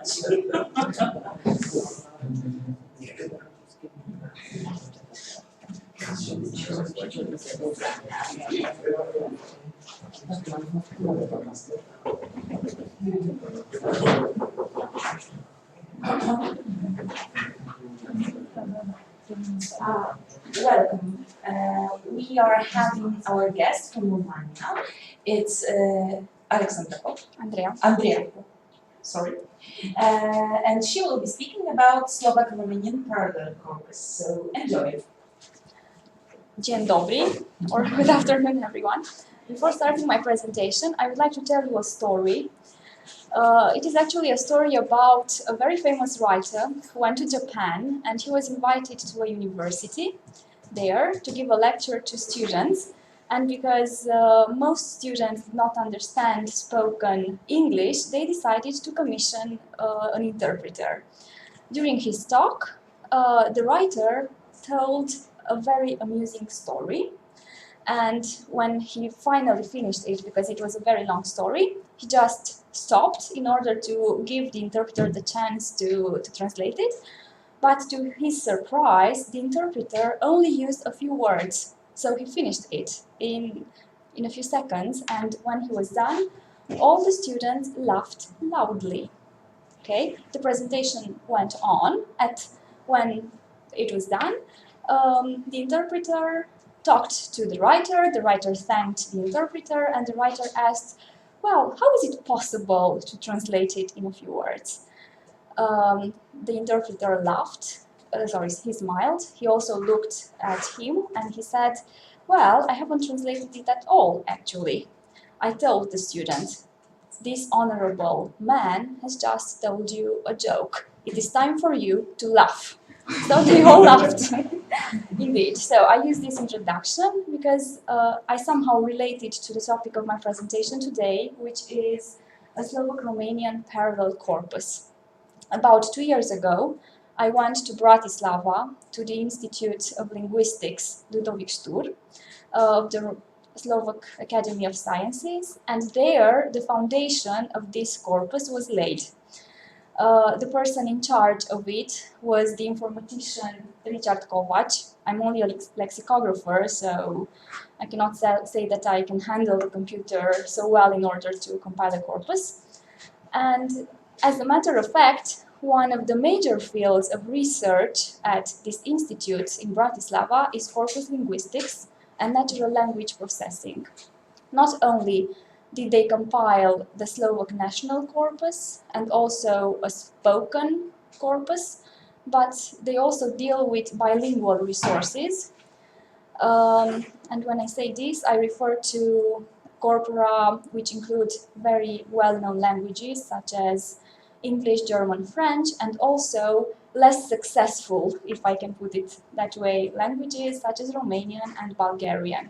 Welcome. We are having our guest from Romania. It's Andreea. Sorry. And she will be speaking about Slovak Romanian parallel corpus. So enjoy it. Dzień dobry, or good afternoon, everyone. Before starting my presentation, I would like to tell you a story. It is actually a story about a very famous writer who went to Japan, and he was invited to a university there to give a lecture to students. And because most students did not understand spoken English, they decided to commission an interpreter. During his talk, the writer told a very amusing story. And when he finally finished it, because it was a very long story, he just stopped in order to give the interpreter the chance to translate it. But to his surprise, the interpreter only used a few words. So he finished it in a few seconds, and when he was done, all the students laughed loudly. Okay, the presentation went on. When it was done, the interpreter talked to the writer thanked the interpreter, and the writer asked, well, how is it possible to translate it in a few words? The interpreter laughed, he smiled. He also looked at him and he said, well, I haven't translated it at all, actually. I told the student, this honorable man has just told you a joke. It is time for you to laugh. So they all laughed, indeed. So I use this introduction because I somehow relate it to the topic of my presentation today, which is a Slovak Romanian parallel corpus. About 2 years ago, I went to Bratislava to the Institute of Linguistics, Ľudovít Štúr, of the Slovak Academy of Sciences, and there the foundation of this corpus was laid. The person in charge of it was the informatician Richard Kovac. I'm only a lexicographer, so I cannot say that I can handle the computer so well in order to compile a corpus. And as a matter of fact, one of the major fields of research at this institute in Bratislava is corpus linguistics and natural language processing. Not only did they compile the Slovak national corpus and also a spoken corpus, but they also deal with bilingual resources. And when I say this, I refer to corpora which include very well-known languages such as English, German, French, and also less successful, if I can put it that way, languages such as Romanian and Bulgarian.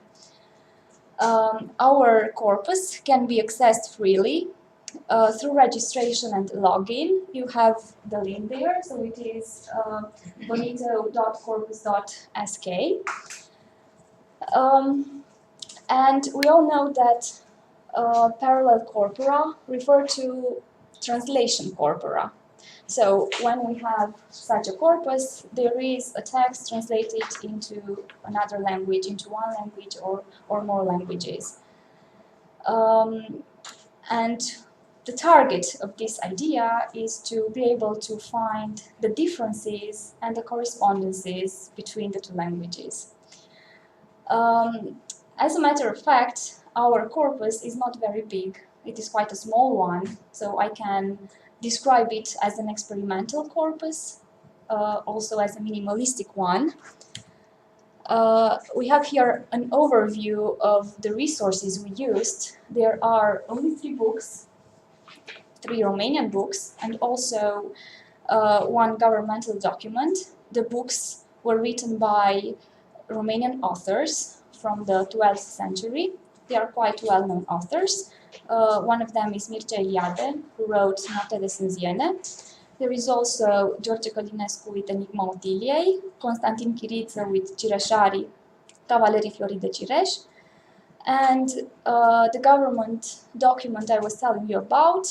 Our corpus can be accessed freely through registration and login. You have the link there, so it is bonito.corpus.sk. And we all know that parallel corpora refer to translation corpora. So when we have such a corpus, there is a text translated into another language, into one language or more languages. And the target of this idea is to be able to find the differences and the correspondences between the two languages. As a matter of fact, our corpus is not very big. It is quite a small one, so I can describe it as an experimental corpus, also as a minimalistic one. We have here an overview of the resources we used. There are only 3 books, 3 Romanian books, and also one governmental document. The books were written by Romanian authors from the 12th century. They are quite well-known authors. One of them is Mircea Eliade, who wrote Noaptea de Sânziene. There is also George Călinescu with Enigma Otiliei, Constantin Chiriță with Cireșarii, Cavalerii Florii de Cireș, and the government document I was telling you about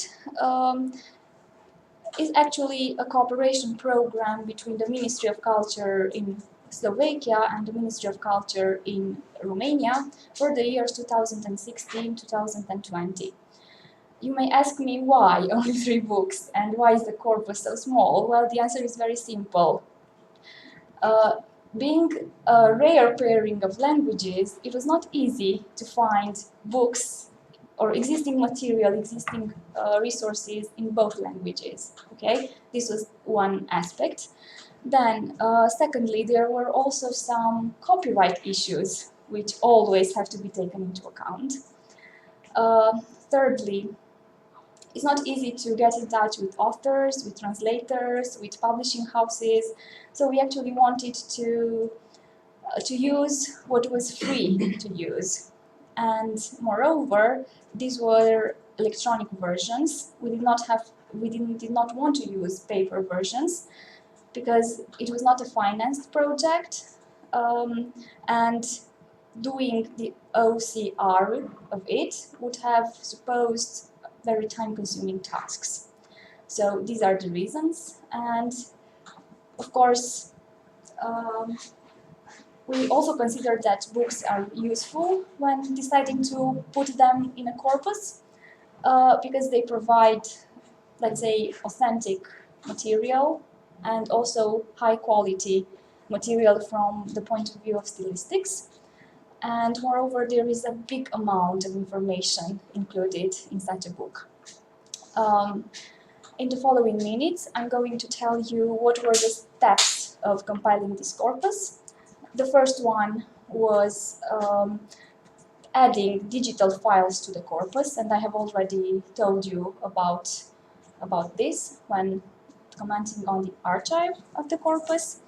is actually a cooperation program between the Ministry of Culture in Slovakia and the Ministry of Culture in Romania for the years 2016-2020. You may ask me why only 3 books and why is the corpus so small? Well, the answer is very simple. Being a rare pairing of languages, it was not easy to find books or existing material, existing resources in both languages. Okay, this was one aspect. Then, secondly, there were also some copyright issues, which always have to be taken into account. Thirdly, it's not easy to get in touch with authors, with translators, with publishing houses. So we actually wanted to use what was free to use. And moreover, these were electronic versions. We did not want to use paper versions because it was not a financed project, and doing the OCR of it would have supposed very time-consuming tasks. So these are the reasons, and of course, we also consider that books are useful when deciding to put them in a corpus, because they provide, let's say, authentic material and also high-quality material from the point of view of stilistics. And moreover, there is a big amount of information included in such a book. In the following minutes, I'm going to tell you what were the steps of compiling this corpus. The first one was adding digital files to the corpus, and I have already told you about this when commenting on the archive of the corpus.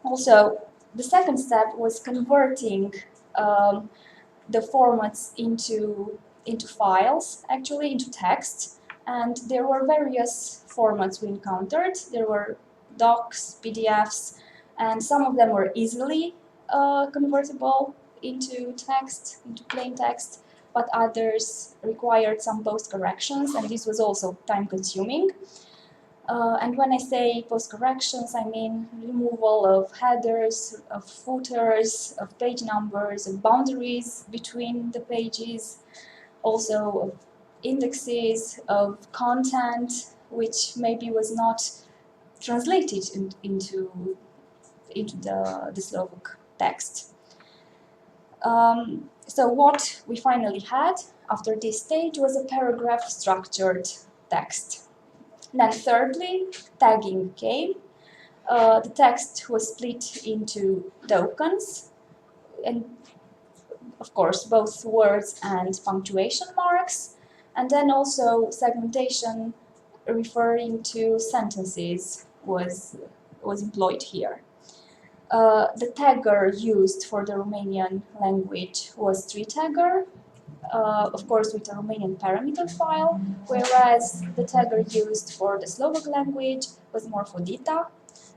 Also, the second step was converting the formats into files, actually into text, and there were various formats we encountered. There were docs, PDFs, and some of them were easily convertible into text, into plain text, but others required some post-corrections, and this was also time-consuming. And when I say post-corrections, I mean removal of headers, of footers, of page numbers, of boundaries between the pages, also of indexes, of content, which maybe was not translated into the Slovak text. So what we finally had after this stage was a paragraph-structured text. Then thirdly, tagging came. The text was split into tokens, and of course both words and punctuation marks, and then also segmentation referring to sentences was employed here. The tagger used for the Romanian language was tree-tagger, of course with a Romanian parameter file, whereas the tagger used for the Slovak language was Morphodita.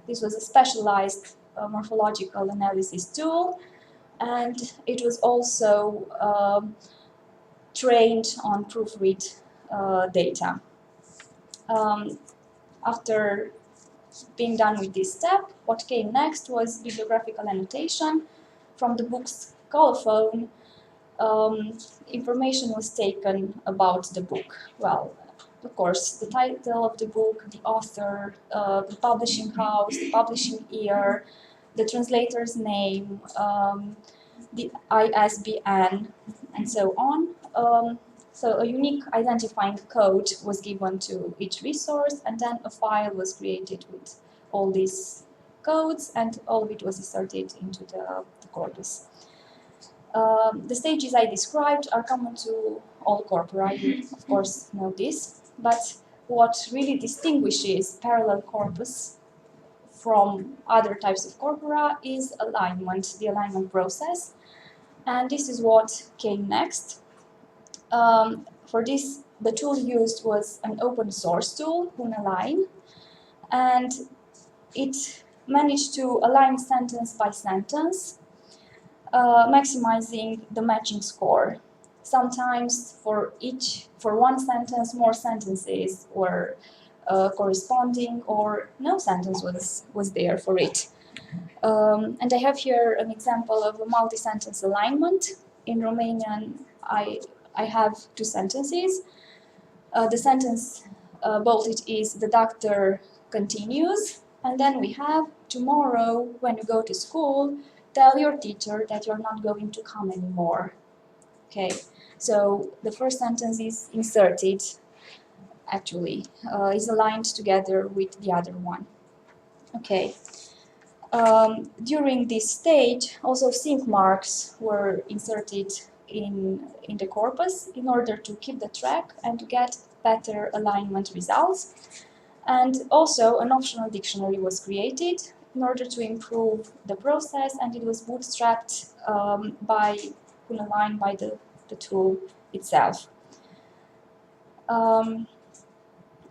This was a specialized morphological analysis tool, and it was also trained on proofread data. After being done with this step, what came next was bibliographical annotation. From the book's colophon, information was taken about the book. Well, of course, the title of the book, the author, the publishing house, the publishing year, the translator's name, the ISBN, and so on. So a unique identifying code was given to each resource, and then a file was created with all these codes, and all of it was inserted into the corpus. The stages I described are common to all corpora, you of course know this, but what really distinguishes parallel corpus from other types of corpora is alignment, the alignment process, and this is what came next. For this, the tool used was an open source tool, Unalign, and it managed to align sentence by sentence, maximizing the matching score. sometimes for one sentence, more sentences were corresponding, or no sentence was there for it. And I have here an example of a multi-sentence alignment. In Romanian, I have two sentences. The sentence bolted is "the doctor continues," and then we have "tomorrow when you go to school, tell your teacher that you're not going to come anymore." Okay, so the first sentence is inserted, actually, is aligned together with the other one. Okay. During this stage, also sync marks were inserted in the corpus in order to keep the track and to get better alignment results. And also an optional dictionary was created in order to improve the process, and it was bootstrapped by Punaline by the tool itself.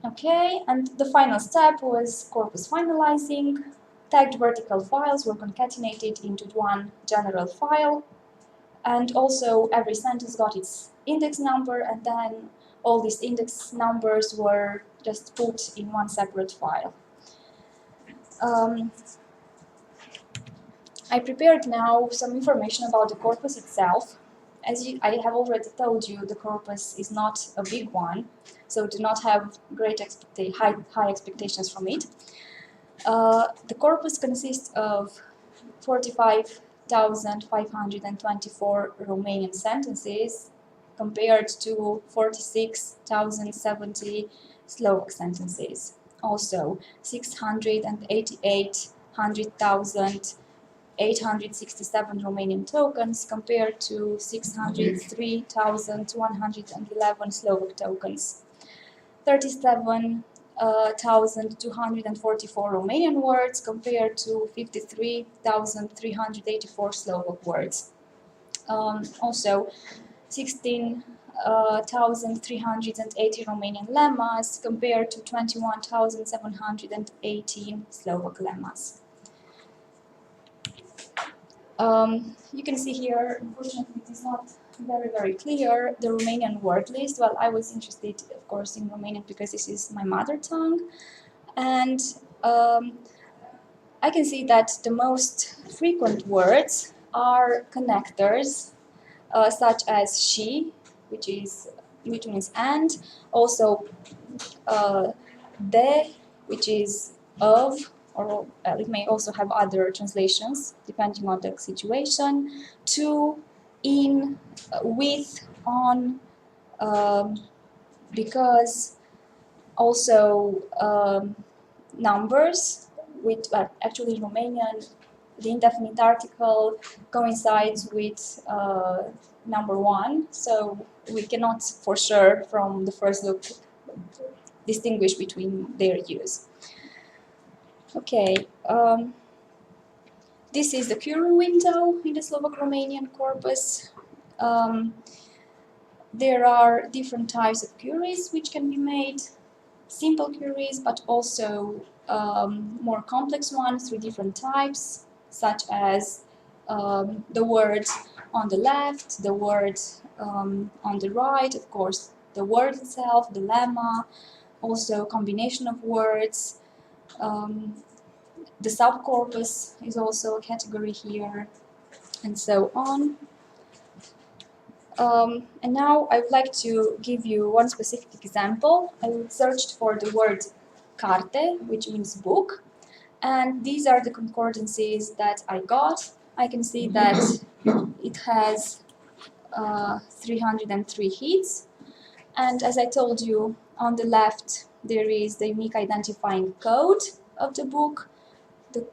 Okay, and the final step was corpus finalizing. Tagged vertical files were concatenated into one general file, and also every sentence got its index number, and then all these index numbers were just put in one separate file. I prepared now some information about the corpus itself. As I have already told you, the corpus is not a big one, so do not have high expectations from it. The corpus consists of 45,524 Romanian sentences compared to 46,070 Slovak sentences. Also, 688,867 Romanian tokens compared to 603,111 Slovak tokens. 37,244 Romanian words compared to 53,384 Slovak words. Also, 16,380 Romanian lemmas compared to 21,718 Slovak lemmas. You can see here, unfortunately, it is not very clear, the Romanian word list. Well, I was interested, of course, in Romanian because this is my mother tongue. And I can see that the most frequent words are connectors, such as she, which means and, also de, which is of, or it may also have other translations depending on the situation, to, in, with, on, because, also numbers, with actually in Romanian the indefinite article coincides with number one, so we cannot for sure from the first look distinguish between their use. Okay, this is the query window in the Slovak Romanian corpus. There are different types of queries which can be made, simple queries, but also more complex ones through different types, such as the word on the left, the word on the right, of course, the word itself, the lemma, also combination of words. The subcorpus is also a category here, and so on. And now I would like to give you one specific example. I searched for the word carte, which means book, and these are the concordances that I got. I can see that it has 303 hits, and as I told you, on the left there is the unique identifying code of the book, the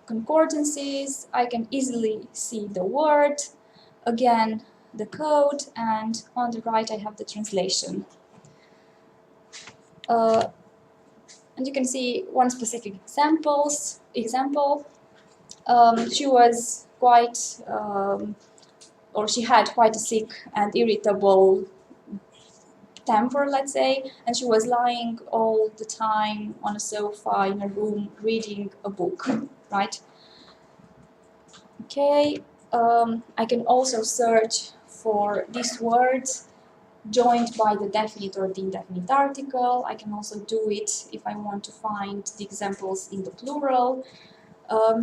concordances. I can easily see the word, again the code, and on the right I have the translation. And you can see one specific example. She was quite, or she had quite a sick and irritable temper, let's say, and she was lying all the time on a sofa in a room reading a book, right? Okay, I can also search for this word joined by the definite or the indefinite article. I can also do it if I want to find the examples in the plural.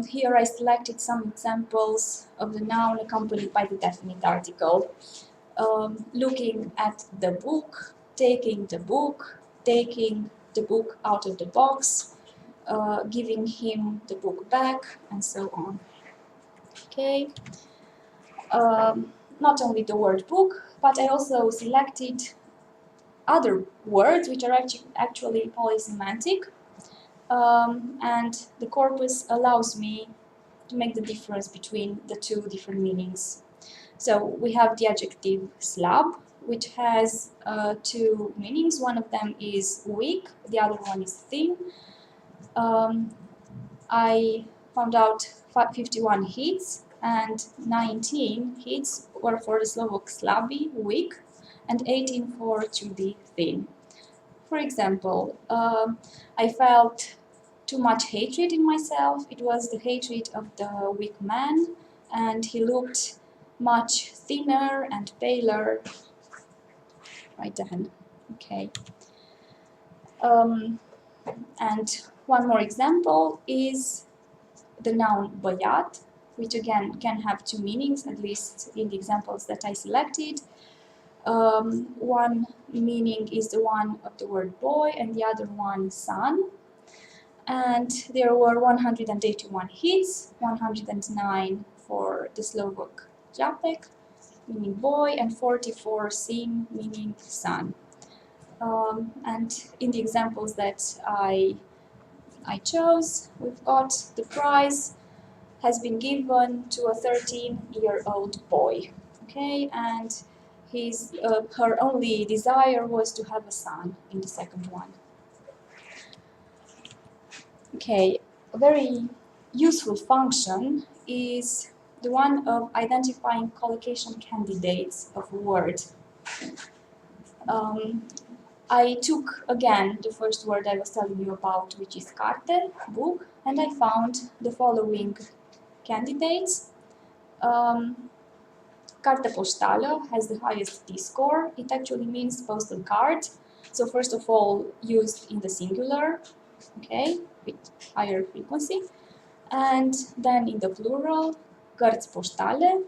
Here I selected some examples of the noun accompanied by the definite article. Looking at the book, taking the book out of the box, giving him the book back, and so on. Okay. Not only the word book, but I also selected other words which are actually polysemantic, and the corpus allows me to make the difference between the two different meanings. So we have the adjective slab, which has two meanings. One of them is weak, the other one is thin. I found out 51 hits, and 19 hits were for the Slovak slabi, weak, and 18 for to be thin. For example, I felt too much hatred in myself. It was the hatred of the weak man, and he looked much thinner and paler. Right then, okay. And one more example is the noun băiat, which again can have two meanings, at least in the examples that I selected. One meaning is the one of the word boy, and the other one son. And there were 181 hits, 109 for the Slovak Japek, meaning boy, and 44 sin, meaning son. And in the examples that I chose, we've got the prize has been given to a 13-year-old boy. Okay, and her only desire was to have a son in the second one. Okay, a very useful function is the one of identifying collocation candidates of a word. I took again the first word I was telling you about, which is carte, book, and I found the following candidates. Carte poștală has the highest T-score. It actually means postal card. So first of all, used in the singular, okay, with higher frequency. And then in the plural, cărți poștale.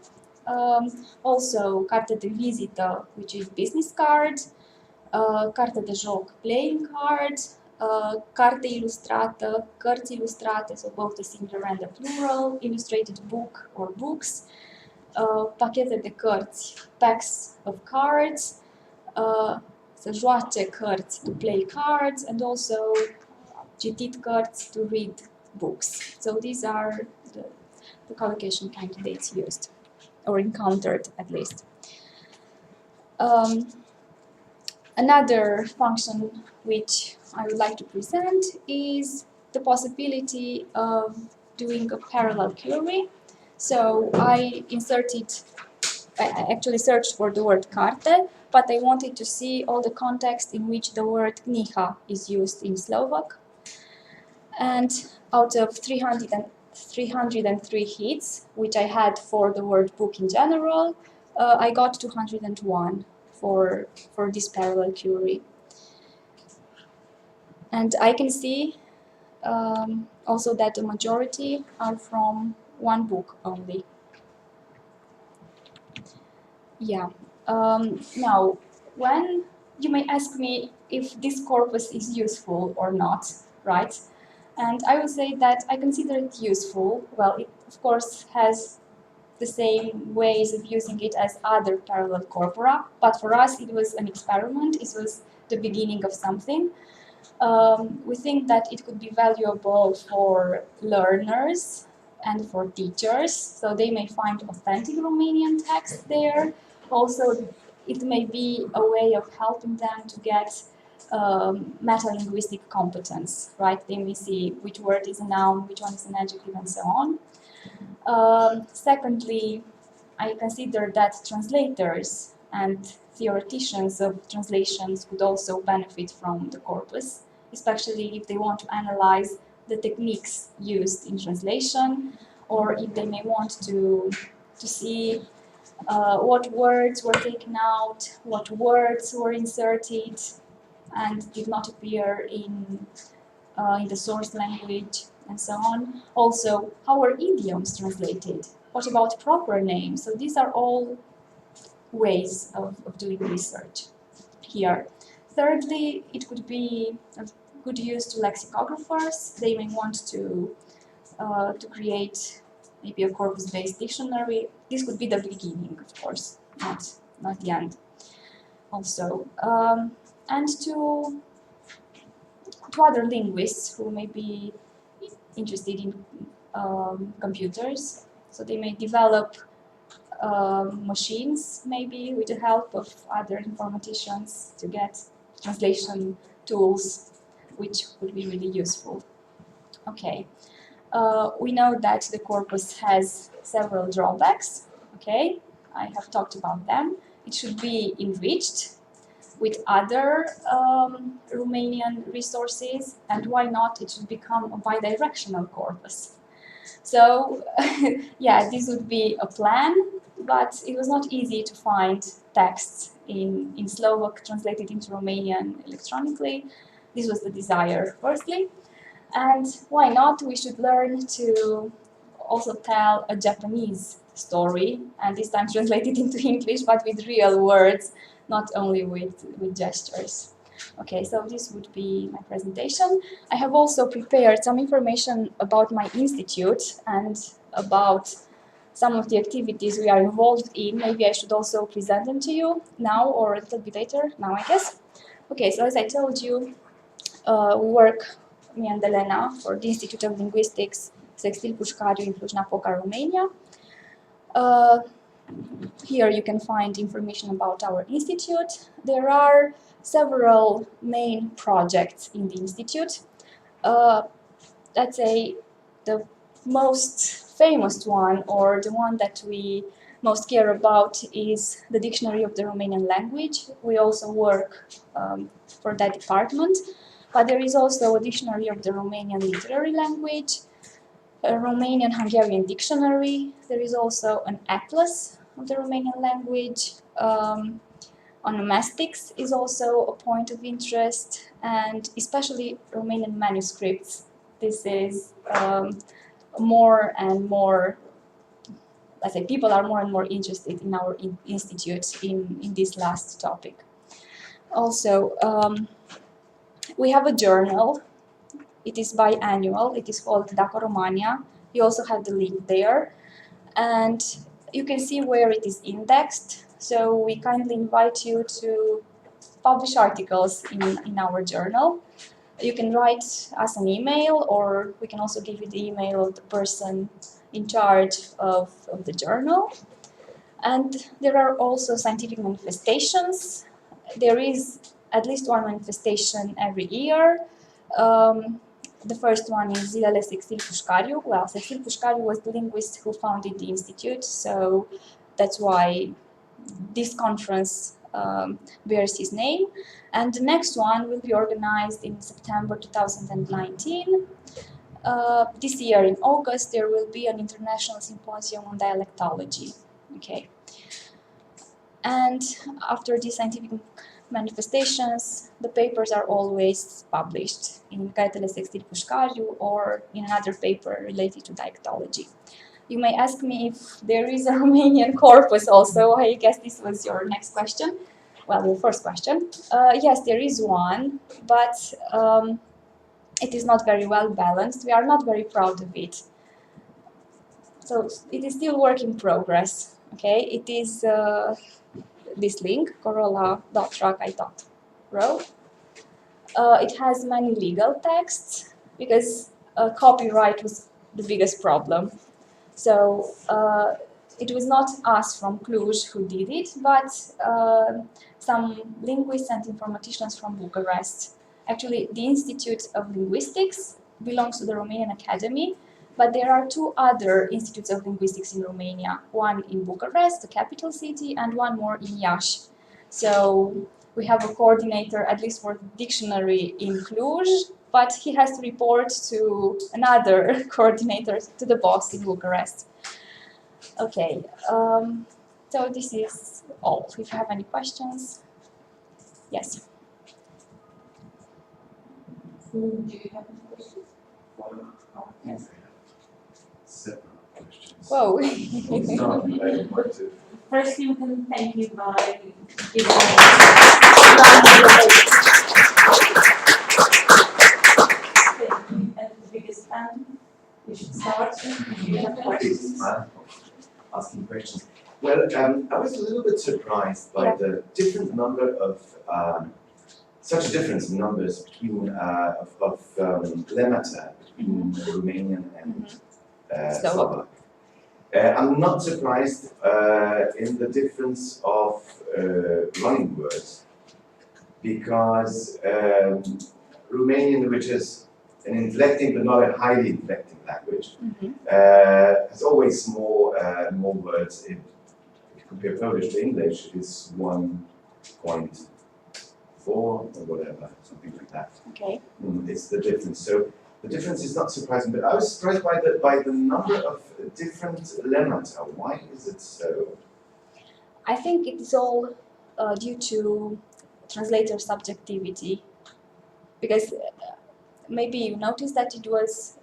Also, carte de vizită, which is business card. Carte de joc, playing card. Carte ilustrată, cărți ilustrate, so both the singular and the plural. Illustrated book or books. Pachete de cărți, packs of cards. Să joace cărți, to play cards, and also citit cărți, to read books. So these are the collocation candidates used, or encountered at least. Another function which I would like to present is the possibility of doing a parallel query. So I actually searched for the word carte, but I wanted to see all the context in which the word kniha is used in Slovak. And out of 303 hits, which I had for the word book in general, I got 201 for this parallel query. And I can see also that the majority are from one book only. Yeah. Now, when you may ask me if this corpus is useful or not, right? And I would say that I consider it useful. Well, it of course has the same ways of using it as other parallel corpora, but for us it was an experiment. It was the beginning of something. We think that it could be valuable for learners and for teachers, so they may find authentic Romanian text there. Also, it may be a way of helping them to get metalinguistic competence, right? They may see which word is a noun, which one is an adjective, and so on. Secondly, I consider that translators and theoreticians of translations could also benefit from the corpus, especially if they want to analyze the techniques used in translation, or if they may want to see what words were taken out, what words were inserted and did not appear in the source language, and so on. Also, how were idioms translated? What about proper names? So these are all ways of doing research here. Thirdly, it could be of good use to lexicographers. They may want to create maybe a corpus-based dictionary. This could be the beginning, of course, not the end. Also, and to other linguists who may be interested in computers, so they may develop machines, maybe with the help of other informaticians, to get translation tools, which would be really useful. Okay, we know that the corpus has several drawbacks. Okay, I have talked about them. It should be enriched with other Romanian resources, and why not, it should become a bidirectional corpus. So, yeah, this would be a plan, but it was not easy to find texts in Slovak translated into Romanian electronically. This was the desire, firstly. And why not? We should learn to also tell a Japanese story, and this time translated into English, but with real words, not only with gestures. Okay, so this would be my presentation. I have also prepared some information about my institute and about some of the activities we are involved in. Maybe I should also present them to you now or a little bit later, now I guess. Okay, so as I told you, we work, me and Elena, for the Institute of Linguistics, Sextil Pușcariu in Cluj-Napoca, Romania. Here you can find information about our institute. There are several main projects in the institute. Let's say the most famous one, or the one that we most care about, is the Dictionary of the Romanian Language. We also work for that department, but there is also a Dictionary of the Romanian Literary Language, a Romanian-Hungarian dictionary. There is also an atlas of the Romanian language. Onomastics is also a point of interest, and especially Romanian manuscripts. This is more and more, let's say, people are more and more interested in our institute in this last topic. Also, we have a journal. It is biannual. It is called Dacă Romania. You also have the link there, and you can see where it is indexed. So we kindly invite you to publish articles in our journal. You can write us an email, or we can also give you the email of the person in charge of the journal. And there are also scientific manifestations. There is at least one manifestation every year. The first one is Zilele Sextil Pușcariu. Well, Sextil Pușcariu was the linguist who founded the institute, so that's why this conference bears his name. And the next one will be organized in September 2019. This year in August there will be an international symposium on dialectology. Okay. And after these scientific manifestations, the papers are always published in Cartele Sextil Pușcariu or in another paper related to dialectology. You may ask me if there is a Romanian corpus also. I guess this was your next question. Well, your first question. Yes, there is one, but it is not very well balanced. We are not very proud of it. So it is still work in progress. Okay, it is this link, corolla.rakai.ro. It has many legal texts because copyright was the biggest problem. So it was not us from Cluj who did it, but some linguists and informaticians from Bucharest. Actually, the Institute of Linguistics belongs to the Romanian Academy, but there are two other institutes of linguistics in Romania, one in Bucharest, the capital city, and one more in Iași. So we have a coordinator, at least for the dictionary, in Cluj, but he has to report to another coordinator, to the boss in Bucharest. Okay, So this is all. If you have any questions, yes. Do you have any questions? Yes. Several questions. Whoa. We'll start with a point of First, you can thank you by giving and the biggest fan. You should start. If you have questions. asking questions. Well, I was a little bit surprised by the different number of such a difference in numbers between lemmata between Romanian and Slovak. I'm not surprised in the difference of running words, because Romanian, which is an inflecting but not a highly inflecting language, has always more words. If you compare Polish to English, it's 1.4 or whatever, something like that. Okay. It's the difference. So the difference is not surprising, but I was surprised by the number of different lemmata. Why is it so? I think it is all due to translator subjectivity, because maybe you noticed that it was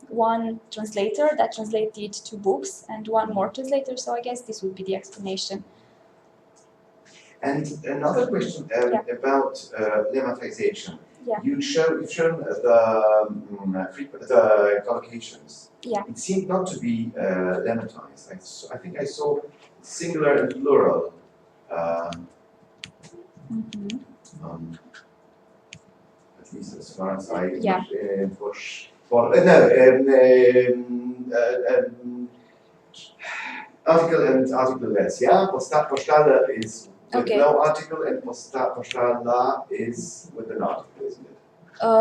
one translator that translated 2 books and one more translator, so I guess this would be the explanation. And another question about lemmatization. Yeah. You've shown the collocations. Yeah. It seemed not to be lemmatized. I think I saw singular and plural. At least as far as I article and article-less. Yeah, postale is with no article, and postala is with an article, isn't it?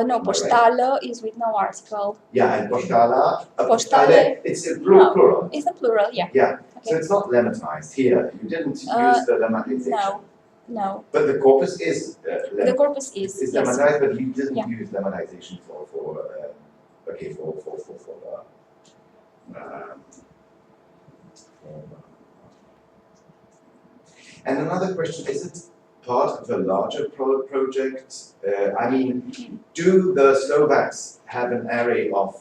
No, postale is with no article. Yeah, and postala, Postale, it's a plural. It's a plural, yeah. Yeah, Okay. so it's not lemmatized here. You didn't use the lemmatization. No. But the corpus is The corpus is yes. lemmatized, but we didn't use lemmatization for and another question, is it part of a larger project? I mean, do the Slovaks have an array of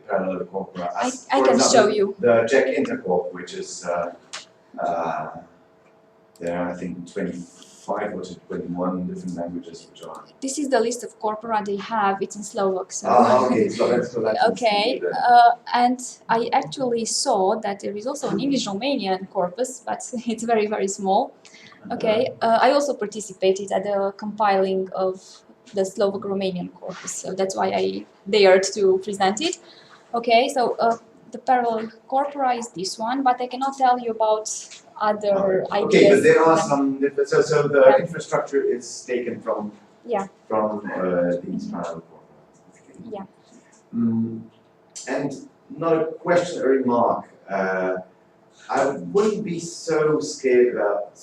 parallel corpora? I can show you. The Czech intercorp, which is there are, I think, 25 or 21 different languages which are. This is the list of corpora they have. It's in Slovak. So. Okay, so that's okay, and I actually saw that there is also an English-Romanian corpus, but it's very, very small. Okay, I also participated at the compiling of the Slovak Romanian corpus, so that's why I dared to present it. Okay, so the parallel corpora is this one, but I cannot tell you about other ideas. Okay, but there are some. So the infrastructure is taken from these parallel corpora. Okay. Yeah. And not a question, a remark. I wouldn't be so scared about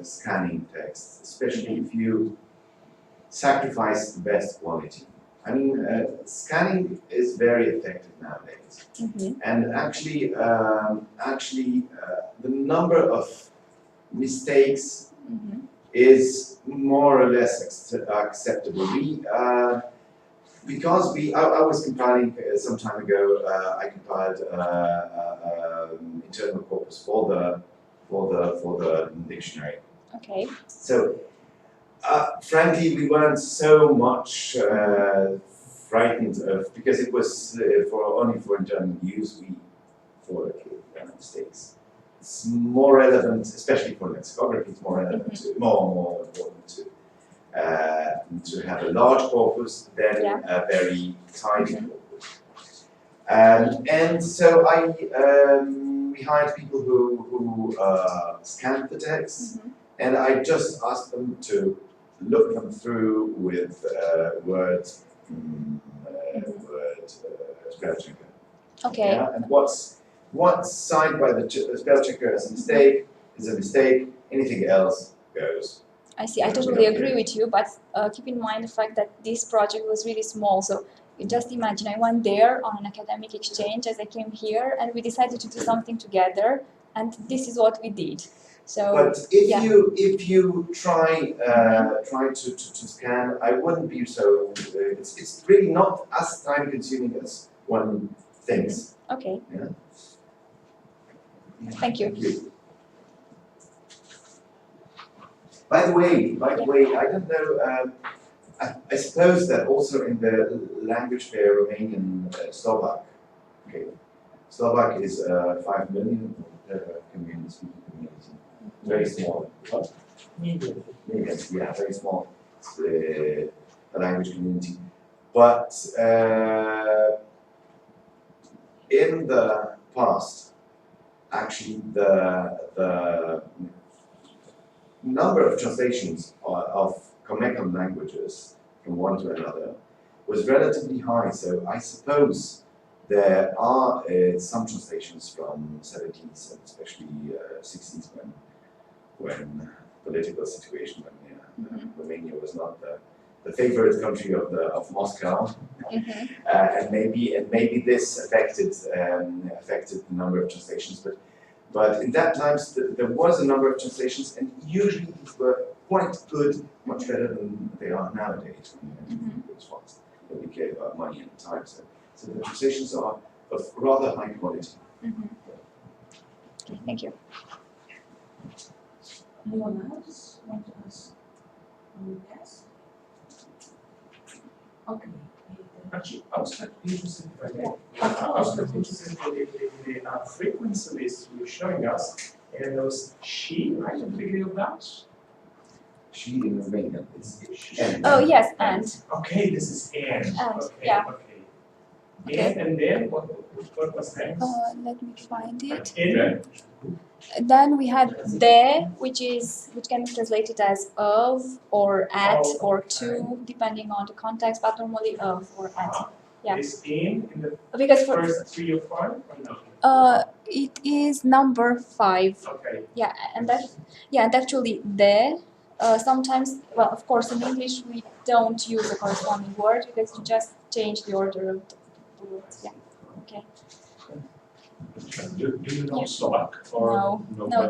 scanning text, especially if you sacrifice the best quality. I mean, scanning is very effective nowadays, and actually, the number of mistakes is more or less acceptable. Because I was compiling some time ago. I compiled internal corpus for the dictionary. Okay. So, frankly, we weren't so much frightened of, because it was only for internal use. For mistakes. It's more relevant, especially for lexicography. It's more relevant, more important to have a large corpus than a very tiny corpus. And so we hired people who scanned the text, and I just asked them to look them through with word spell checker. Okay. Yeah? And what's signed by the spell checker as a mistake is a mistake. Anything else goes. I see. I totally agree with you, but keep in mind the fact that this project was really small. So you just imagine, I went there on an academic exchange as I came here, and we decided to do something together. and this is what we did. So, But if yeah. you try to scan, I wouldn't be so. It's really not as time consuming as one thinks. Okay. Yeah. Thank you. Thank you. By the way, I don't know. I suppose that also in the language fair, Romanian, Slovak. Okay, Slovak is 5 million community. Very small. What? Medium, yeah, very small language community. But in the past, actually, the number of translations of common languages from one to another was relatively high. So I suppose there are some translations from 70s and especially 60s when political situation when Romania was not the favorite country of Moscow, and maybe this affected the number of translations. But in that times there was a number of translations, and usually these were quite good, much better than they are nowadays. Nobody cared about money at the time, so the translations are of rather high quality. Okay, thank you. Anyone else want to ask? Yes? Okay. Actually, I was quite interested in the frequency list you were showing us, and there was she, right, at the beginning of that? She in Romanian is and. Oh yes, and. Okay, this is and. And, Okay, yeah. Okay. And then what was next? Let me find it. In. Then we had de, which can be translated as of or at or to, depending on the context, but normally of or at. Yeah. Is in the Because for first 3 or 5 or no? it is number 5. Okay. Yeah, and actually de. Sometimes, well, of course, in English we don't use the corresponding word because you just change the order of the words. Yeah. Okay. Do you know Slovak? Or No.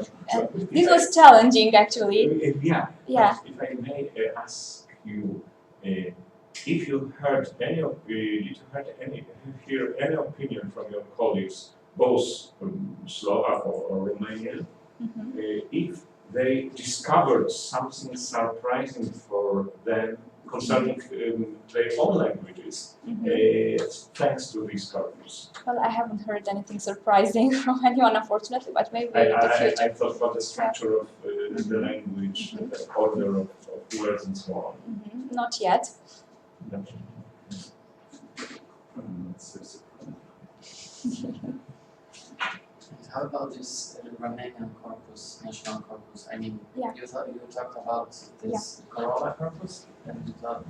This was challenging, actually. Yeah. Yeah. If I may ask you, if you heard any opinion from your colleagues, both Slovak or Romanian, if they discovered something surprising for them concerning their own languages, thanks to these corpus. Well, I haven't heard anything surprising from anyone, unfortunately, but maybe in the future. I thought about the structure of the language, the order of words and so on. Not yet. How about this Romanian corpus, national corpus? I mean, Yeah. you talked about this Corolla corpus, and you thought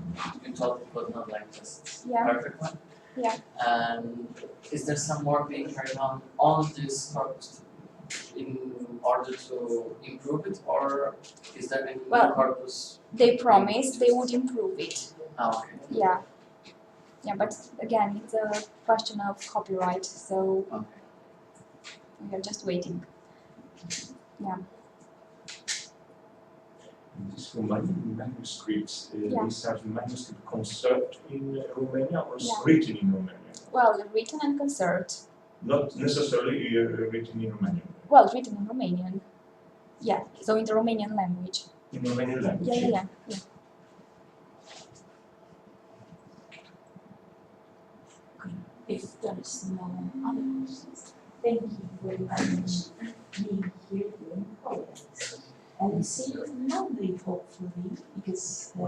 it was not like this perfect one. Yeah. And is there some work being carried on this corpus in order to improve it, or is there any new corpus? They promised they would improve it. Oh, okay. Yeah. Yeah, but again, it's a question of copyright, so we are just waiting. Yeah. These Romanian manuscripts, these are manuscripts conserved in Romania or written in Romania? Well, written and conserved. Not necessarily written in Romanian. Well, written in Romanian. Yeah, so in the Romanian language. In Romanian language? Yeah. If there is no other questions, thank you very much for being here doing colloquies. And see you Monday, hopefully, because I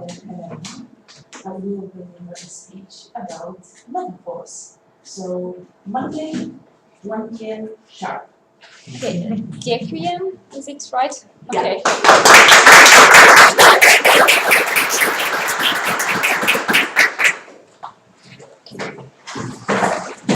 will bring another speech about metaphors. So Monday, 1 p.m. sharp. Okay, requiem, is it right? Yeah. Okay.